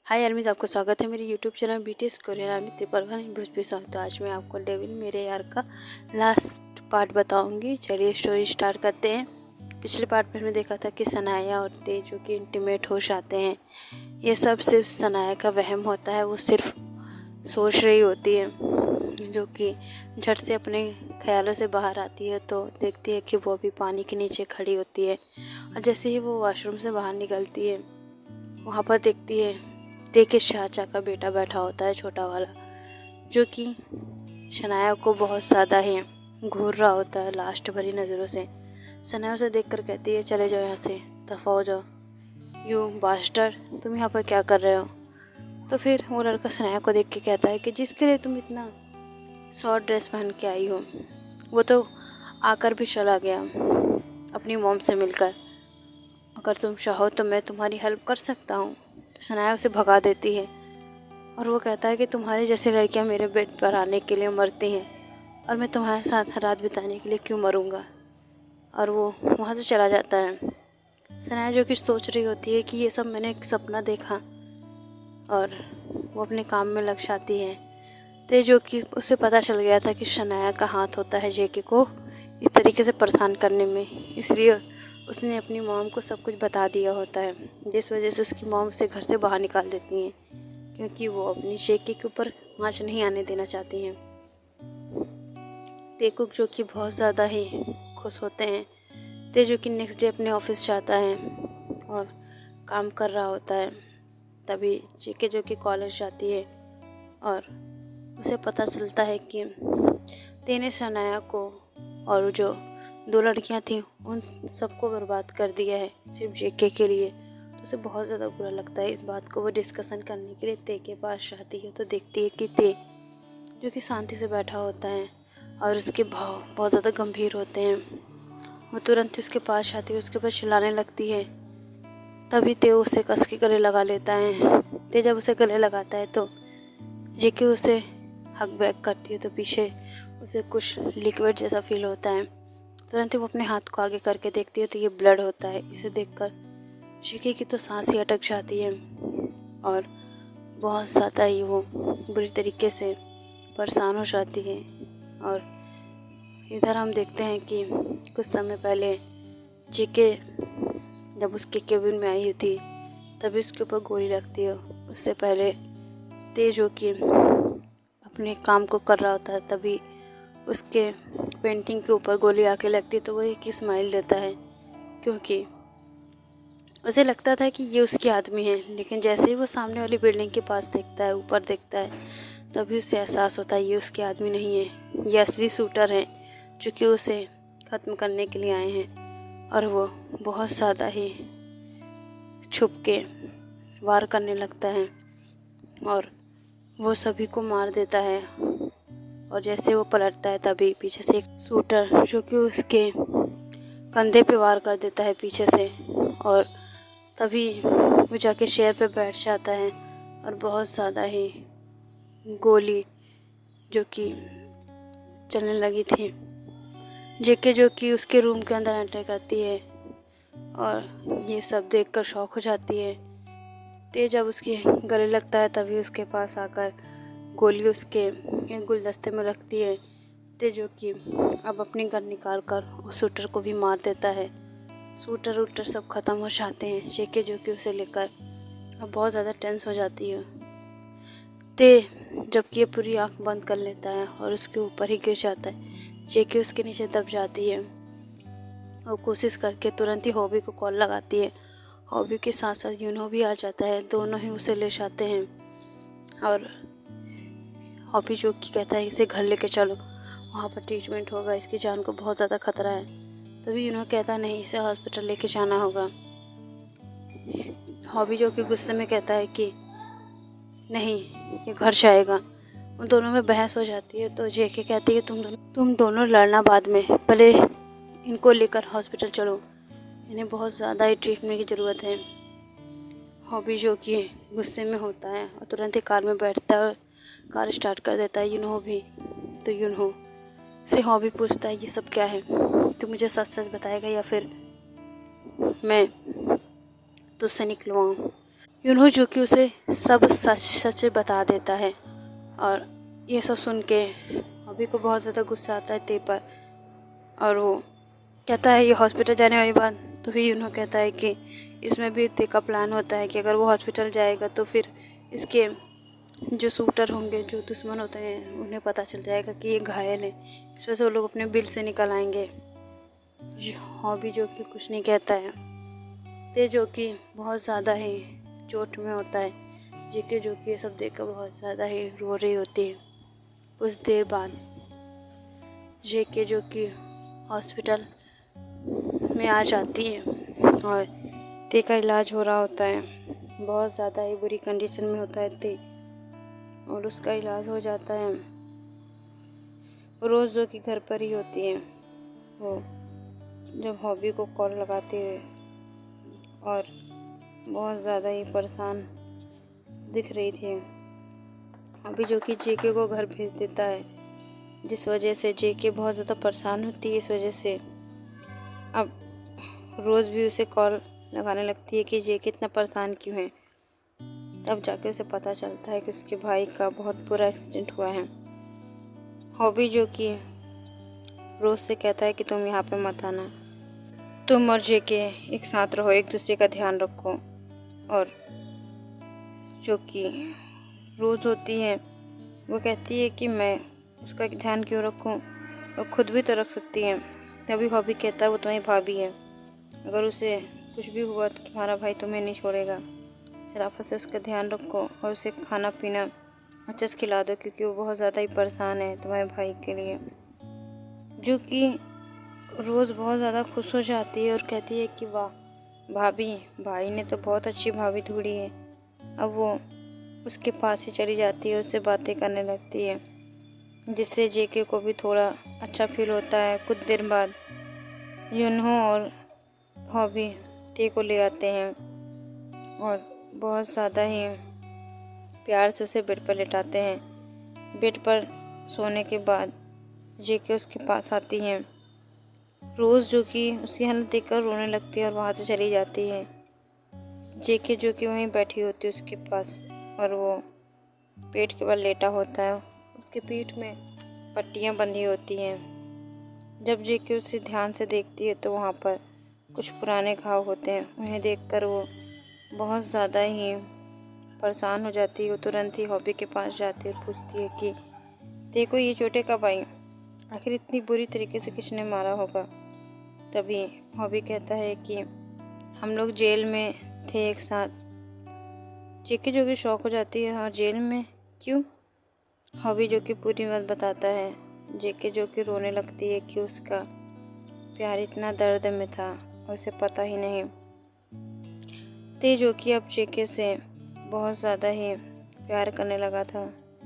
हाय आर्मीज, आपका स्वागत है मेरे YouTube channel BTS Korean army त्रिपरवन भोजपुरी सॉन्ग। तो आज मैं आपको डेविल मेरे यार का लास्ट पार्ट बताऊंगी। चलिए स्टोरी स्टार्ट करते हैं। पिछले पार्ट में हमने देखा था कि सनाया और तेज जो कि इंटीमेट हो जाते हैं। ये सब सिर्फ सनाया का वहम होता है, वो सिर्फ सोच रही होती है, जो कि झट से अपने ख्यालों से बाहर आती है तो देखती है कि वो अभी पानी के नीचे खड़ी होती है। और जैसे ही वो वॉशरूम से बाहर निकलती है, वहाँ पर देखती है के चाचा का बेटा बैठा होता है, छोटा वाला, जो कि शनाया को बहुत ज़्यादा ही घूर रहा होता है लास्ट भरी नज़रों से। शनाया उसे देखकर कहती है, चले जाओ यहाँ से, दफ़ा हो जाओ, यू बास्टर, तुम यहाँ पर क्या कर रहे हो। तो फिर वो लड़का शनाया को देख के कहता है कि जिसके लिए तुम इतना शॉर्ट ड्रेस पहन के आई हो, वो तो आकर भी चला गया अपनी मॉम से मिलकर। अगर तुम चाहो तो मैं तुम्हारी हेल्प कर सकता हूँ। तो सनाया उसे भगा देती है और वो कहता है कि तुम्हारी जैसी लड़कियाँ मेरे बेड पर आने के लिए मरती हैं और मैं तुम्हारे साथ रात बिताने के लिए क्यों मरूँगा। और वो वहाँ से चला जाता है। सनाया जो कि सोच रही होती है कि ये सब मैंने एक सपना देखा, और वो अपने काम में लग जाती है। तो जो कि उसे पता चल गया था कि शनाया का हाथ होता है जेके को इस तरीके से परेशान करने में, इसलिए उसने अपनी मॉम को सब कुछ बता दिया होता है, जिस वजह से उसकी मॉम उसे घर से बाहर निकाल देती हैं, क्योंकि वो अपनी जेके के ऊपर आँच नहीं आने देना चाहती हैं। तेकुक जो कि बहुत ज़्यादा ही खुश होते हैं। ते जो कि नेक्स्ट डे अपने ऑफिस जाता है और काम कर रहा होता है। तभी जेके जो कि कॉलेज जाती है और उसे पता चलता है कि तेने शनाया को और जो 2 लड़कियां थीं उन सबको बर्बाद कर दिया है सिर्फ जेके के लिए। तो उसे बहुत ज़्यादा बुरा लगता है। इस बात को वो डिस्कशन करने के लिए ते के पास जाती है तो देखती है कि ते जो कि शांति से बैठा होता है और उसके भाव बहुत ज़्यादा गंभीर होते हैं। वो तुरंत उसके पास जाती है, उसके ऊपर चिल्लाने लगती है। तभी ते उसे कस के गले लगा लेता है। ते जब उसे गले लगाता है तो जेके उसे हक बैक करती है तो पीछे उसे कुछ लिक्विड जैसा फील होता है। तुरंत ही वो अपने हाथ को आगे करके देखती है तो ये ब्लड होता है। इसे देखकर जेके की तो सांस ही अटक जाती है और बहुत ज़्यादा ही वो बुरी तरीके से परेशान हो जाती है। और इधर हम देखते हैं कि कुछ समय पहले जेके जब उसके केबिन में आई थी तभी उसके ऊपर गोली लगती है। उससे पहले ते जो कि अपने काम को कर रहा होता है तभी उसके पेंटिंग के ऊपर गोली आके लगती है तो वो एक स्माइल देता है, क्योंकि उसे लगता था कि ये उसकी आदमी है। लेकिन जैसे ही वो सामने वाली बिल्डिंग के पास देखता है, ऊपर देखता है, तभी उसे एहसास होता है ये उसकी आदमी नहीं है, ये असली शूटर हैं जो कि उसे ख़त्म करने के लिए आए हैं। और वो बहुत ज़्यादा ही छुप के वार करने लगता है और वो सभी को मार देता है। और जैसे वो पलटता है तभी पीछे से एक शूटर जो कि उसके कंधे पे वार कर देता है पीछे से, और तभी वो जाके चेयर पे बैठ जाता है और बहुत ज़्यादा ही गोली जो कि चलने लगी थी। जेके जो कि उसके रूम के अंदर एंटर करती है और ये सब देखकर शॉक हो जाती है। ते जब उसके गले लगता है तभी उसके पास आकर गोली उसके एक गुलदस्ते में रखती है। ते जो कि अब अपनी गन निकाल कर उस शूटर को भी मार देता है। शूटर वूटर सब ख़त्म हो जाते हैं। जेके जो कि उसे लेकर अब बहुत ज़्यादा टेंस हो जाती है। ते जबकि ये पूरी आंख बंद कर लेता है और उसके ऊपर ही गिर जाता है। जेके उसके नीचे दब जाती है और कोशिश करके तुरंत ही हॉबी को कॉल लगाती है। हॉबी के साथ साथ यूनो भी आ जाता है, दोनों ही उसे ले जाते हैं। और हॉबी जो कि कहता है इसे घर लेके चलो, वहाँ पर ट्रीटमेंट होगा, इसकी जान को बहुत ज़्यादा खतरा है। तभी यूनो कहता है नहीं, इसे हॉस्पिटल लेके जाना होगा। हॉबी जो कि गुस्से में कहता है कि नहीं, ये घर जाएगा। उन दोनों में बहस हो जाती है तो जेके कहती है तुम दोनों लड़ना बाद में, पहले इनको लेकर हॉस्पिटल चलो, इन्हें बहुत ज़्यादा ही ट्रीटमेंट की ज़रूरत है। हॉबी जो कि गुस्से में होता है और तुरंत ही कार में बैठता है, कार स्टार्ट कर देता है यूनो भी। तो यूनो से हॉबी पूछता है ये सब क्या है, तू मुझे सच सच बताएगा या फिर मैं तुझसे निकलवाऊँ। यूनहो जो कि उसे सब सच सच बता देता है। और ये सब सुन के हॉबी को बहुत ज़्यादा गुस्सा आता है ते पर, और वो कहता है ये हॉस्पिटल जाने वाली बात। तो फिर यूनहो कहता है कि इसमें भी ते का प्लान होता है कि अगर वो हॉस्पिटल जाएगा तो फिर इसके जो शूटर होंगे, जो दुश्मन होते हैं, उन्हें पता चल जाएगा कि ये घायल है। इस वजह से वो लोग अपने बिल से निकल आएंगे। हॉबी जो कि कुछ नहीं कहता है। ते जो कि बहुत ज़्यादा ही चोट में होता है। जेके जो कि ये सब देखकर बहुत ज़्यादा ही रो रही होती है। कुछ देर बाद जेके जो कि हॉस्पिटल में आ जाती है और ते का इलाज हो रहा होता है। बहुत ज़्यादा ही बुरी कंडीशन में होता है ते, और उसका इलाज हो जाता है। रोज़ जो कि घर पर ही होती है, वो जब हॉबी को कॉल लगाती है और बहुत ज़्यादा ही परेशान दिख रही थी। हॉबी जो कि जेके को घर भेज देता है, जिस वजह से जेके बहुत ज़्यादा परेशान होती है। इस वजह से अब रोज़ भी उसे कॉल लगाने लगती है कि जेके इतना परेशान क्यों है। तब जाके उसे पता चलता है कि उसके भाई का बहुत बुरा एक्सीडेंट हुआ है। हॉबी जो कि रोज़ से कहता है कि तुम यहाँ पे मत आना, तुम और जेके एक साथ रहो, एक दूसरे का ध्यान रखो। और जो कि रोज़ होती है, वो कहती है कि मैं उसका ध्यान क्यों रखूं, वो खुद भी तो रख सकती है। तभी हॉबी कहता है वो तुम्हारी भाभी है, अगर उसे कुछ भी हुआ तो तुम्हारा भाई तुम्हें नहीं छोड़ेगा। शराफत से उसका ध्यान रखो और उसे खाना पीना अच्छे से खिला दो, क्योंकि वो बहुत ज़्यादा ही परेशान है तुम्हारे भाई के लिए। जो कि रोज़ बहुत ज़्यादा खुश हो जाती है और कहती है कि वाह भाभी, भाई ने तो बहुत अच्छी भाभी ढूंढी है। अब वो उसके पास ही चली जाती है, उससे बातें करने लगती है, जिससे जेके को भी थोड़ा अच्छा फील होता है। कुछ देर बाद यूनहो और हॉबी ते को ले आते हैं और बहुत ज़्यादा ही प्यार से उसे बेड पर लेटाते हैं। बेड पर सोने के बाद जेके उसके पास आती है। रोज़ जो कि उसकी हालत देखकर रोने लगती है और वहाँ से चली जाती है। जेके जो कि वहीं बैठी होती है उसके पास, और वो पेट के बल लेटा होता है। उसके पीठ में पट्टियाँ बंधी होती हैं। जब जेके उसे ध्यान से देखती है तो वहाँ पर कुछ पुराने घाव होते हैं। उन्हें देखकर वो बहुत ज़्यादा ही परेशान हो जाती है। वो तुरंत ही हॉबी के पास जाती है और पूछती है कि देखो ये चोटें कब आई, आखिर इतनी बुरी तरीके से किसने मारा होगा। तभी हॉबी कहता है कि हम लोग जेल में थे एक साथ। जेके जो कि शौक हो जाती है, और जेल में क्यों। हॉबी जो कि पूरी बात बताता है। जेके जो कि रोने लगती है कि उसका प्यार इतना दर्द में था और उसे पता ही नहीं। ते जो कि अब जेके से बहुत ज़्यादा ही प्यार करने लगा था,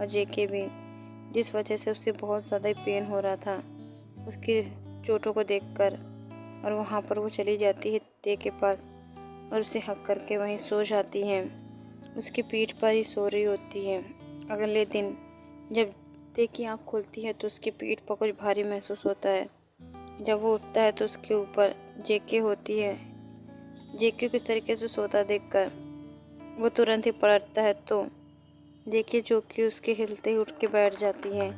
और जेके भी, जिस वजह से उसे बहुत ज़्यादा ही पेन हो रहा था उसकी चोटों को देखकर। और वहाँ पर वो चली जाती है ते के पास और उसे हक करके वहीं सो जाती है। उसकी पीठ पर ही सो रही होती है। अगले दिन जब ते की आँख खुलती है तो उसकी पीठ पर कुछ भारी महसूस होता है। जब वो उठता है तो उसके ऊपर जेके होती है। जेके को इस तरीके से सोता देखकर वो तुरंत ही पलटता है, तो जेके जो कि उसके हिलते ही उठ के बैठ जाती है।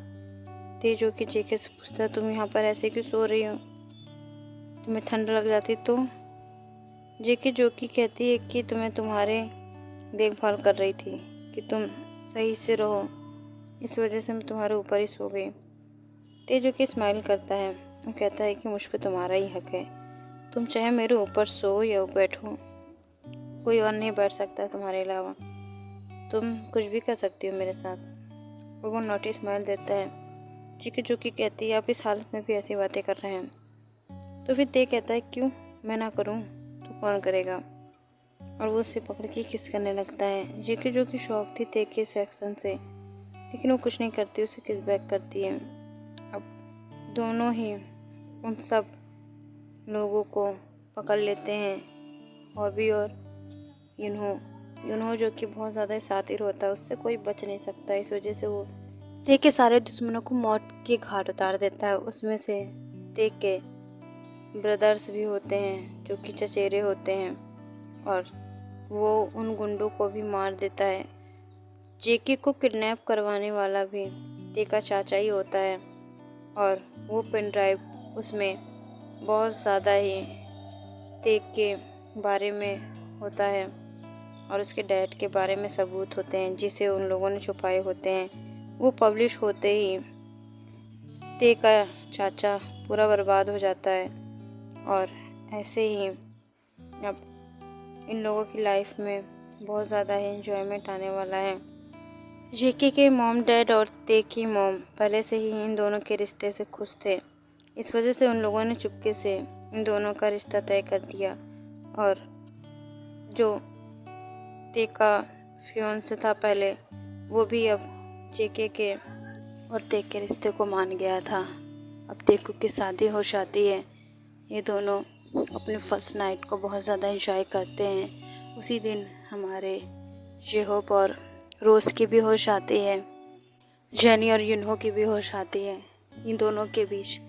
ते जो कि जेके से पूछता है तुम यहाँ पर ऐसे क्यों सो रही हो, तुम्हें ठंड लग जाती तो। जेके जो कि कहती है कि तुम्हें तुम्हारे देखभाल कर रही थी कि तुम सही से रहो, इस वजह से मैं तुम्हारे ऊपर ही सो गई। ते जो कि स्माइल करता है और कहता है कि मुझ पे तुम्हारा ही हक है, तुम चाहे मेरे ऊपर सो या बैठो, कोई और नहीं बैठ सकता तुम्हारे अलावा, तुम कुछ भी कर सकती हो मेरे साथ। और वो नोटी स्माइल देता है। जेके जो कि कहती है आप इस हालत में भी ऐसी बातें कर रहे हैं। तो फिर ते कहता है क्यों, मैं ना करूं तो कौन करेगा। और वो उसे पकड़ के किस करने लगता है। जेके जो कि शौक थी ते के इस एक्शन से, लेकिन वो कुछ नहीं करती, उसे किस बैक करती है। अब दोनों ही उन सब लोगों को पकड़ लेते हैं, हॉबी और यूनहो जो कि बहुत ज़्यादा शातिर होता है, उससे कोई बच नहीं सकता। इस वजह से वो ते के सारे दुश्मनों को मौत के घाट उतार देता है। उसमें से ते के ब्रदर्स भी होते हैं जो कि चचेरे होते हैं, और वो उन गुंडों को भी मार देता है। जेके को किडनैप करवाने वाला भी ते का चाचा ही होता है और वो पेन ड्राइव उसमें बहुत ज़्यादा ही ते के बारे में होता है और उसके डैड के बारे में सबूत होते हैं जिसे उन लोगों ने छुपाए होते हैं। वो पब्लिश होते ही ते का चाचा पूरा बर्बाद हो जाता है और ऐसे ही अब इन लोगों की लाइफ में बहुत ज़्यादा ही एंजॉयमेंट आने वाला है। जेके के मॉम डैड और ते की मॉम पहले से ही इन दोनों के रिश्ते से खुश थे। इस वजह से उन लोगों ने चुपके से इन दोनों का रिश्ता तय कर दिया और जो ते का फियोन्से था पहले, वो भी अब जेके के और ते के रिश्ते को मान गया था। अब तेकू की शादी हो जाती है। ये दोनों अपने फर्स्ट नाइट को बहुत ज़्यादा एंजॉय करते हैं। उसी दिन हमारे जेहोप और रोज़ की भी होश आती है, जेनी और यूनहो की भी होश आती है। इन दोनों के बीच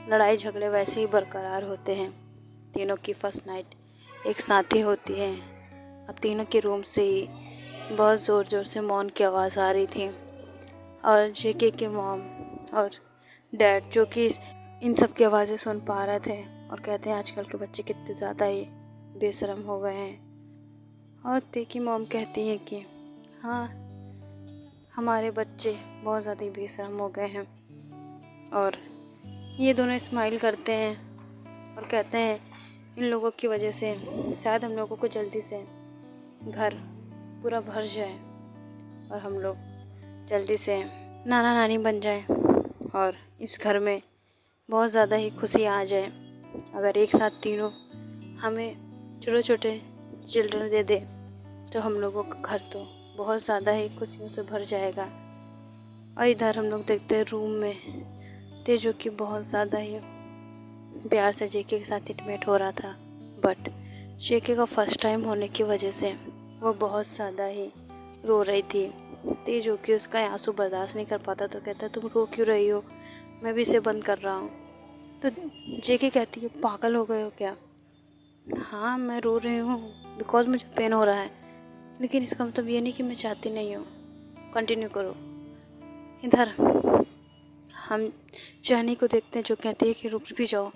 लड़ाई झगड़े वैसे ही बरकरार होते हैं। तीनों की फर्स्ट नाइट एक साथ ही होती है। अब तीनों के रूम से ही बहुत ज़ोर ज़ोर से मौन की आवाज़ आ रही थी और जेके के मॉम और डैड जो कि इन सब की आवाज़ें सुन पा रहे थे और कहते हैं आजकल के बच्चे कितने ज़्यादा ही बेशरम हो गए हैं। और ते की मॉम कहती हैं कि हाँ, हमारे बच्चे बहुत ज़्यादा ही बेशरम हो गए हैं। और ये दोनों स्माइल करते हैं और कहते हैं इन लोगों की वजह से शायद हम लोगों को जल्दी से घर पूरा भर जाए और हम लोग जल्दी से नाना नानी बन जाए और इस घर में बहुत ज़्यादा ही खुशी आ जाए। अगर एक साथ तीनों हमें छोटे छोटे चिल्ड्रन दे दे तो हम लोगों का घर तो बहुत ज़्यादा ही खुशियों से भर जाएगा। और इधर हम लोग देखते हैं रूम में ते जो कि बहुत ज़्यादा ही प्यार से जेके के साथ इंटीमेट हो रहा था, बट जेके का फर्स्ट टाइम होने की वजह से वो बहुत ज़्यादा ही रो रही थी। ते जो कि उसका आंसू बर्दाश्त नहीं कर पाता तो कहता तुम रो क्यों रही हो, मैं भी इसे बंद कर रहा हूँ। तो जेके कहती है पागल हो गए हो क्या? हाँ, मैं रो रही हूँ बिकॉज मुझे पेन हो रहा है, लेकिन इसका मतलब ये नहीं कि मैं चाहती नहीं हूँ। कंटिन्यू करो। इधर हम जेनी को देखते हैं जो कहती है कि रुक भी जाओ,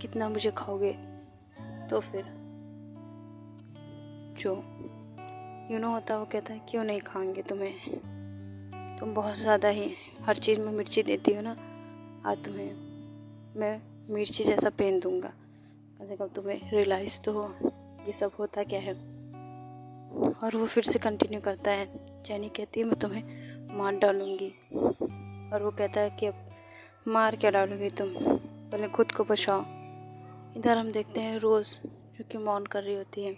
कितना मुझे खाओगे? तो फिर जो यूनो होता है वो कहता है क्यों नहीं खाएंगे तुम्हें, तुम बहुत ज़्यादा ही हर चीज़ में मिर्ची देती हो ना, आज तुम्हें मैं मिर्ची जैसा पेन दूंगा, कम से कम तुम्हें रियलाइज़ तो हो ये सब होता क्या है। और वो फिर से कंटिन्यू करता है। जेनी कहती है मैं तुम्हें मार डालूँगी और वो कहता है कि अब मार क्या डालोगी तुम, पहले खुद को बचाओ। इधर हम देखते हैं रोज़ जो कि मौन कर रही होती है।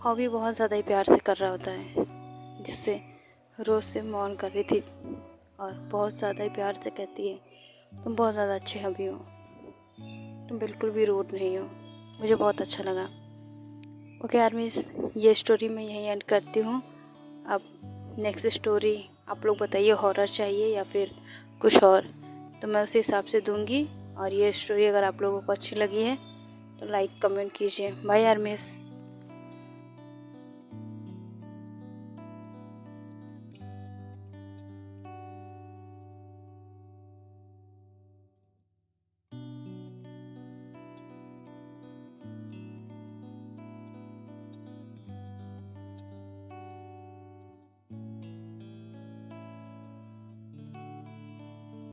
हॉबी बहुत ज़्यादा ही प्यार से कर रहा होता है, जिससे रोज़ से मौन कर रही थी और बहुत ज़्यादा ही प्यार से कहती है तुम बहुत ज़्यादा अच्छे हॉबी हो, तुम बिल्कुल भी रूड नहीं हो, मुझे बहुत अच्छा लगा। ओके आर्मीज़, ये स्टोरी मैं यहीं एंड करती हूँ। अब नेक्स्ट स्टोरी आप लोग बताइए, हॉरर चाहिए या फिर कुछ और, तो मैं उसी हिसाब से दूंगी। और ये स्टोरी अगर आप लोगों को अच्छी लगी है तो लाइक कमेंट कीजिए। Bye armies.